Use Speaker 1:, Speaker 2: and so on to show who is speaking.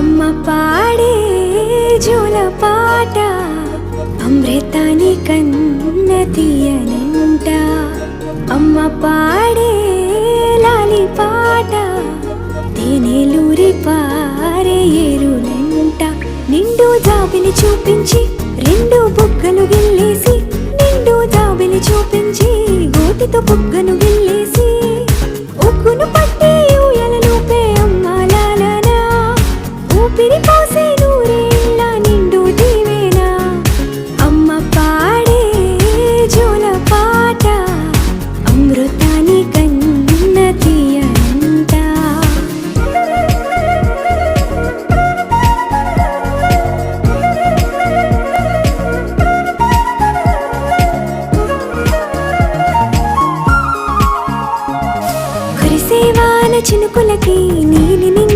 Speaker 1: అమ్మ పాడే జోల పాట అమృతాని కన్న తీయనంట. అమ్మ పాడే లాలి పాట తేనెలూరి పారే ఏరులంట. నిండు జాబిలి చూపించి రెండు బుగ్గలు గిల్లేసి, నిండు జాబిలి చూపించి గోటితో బుగ్గను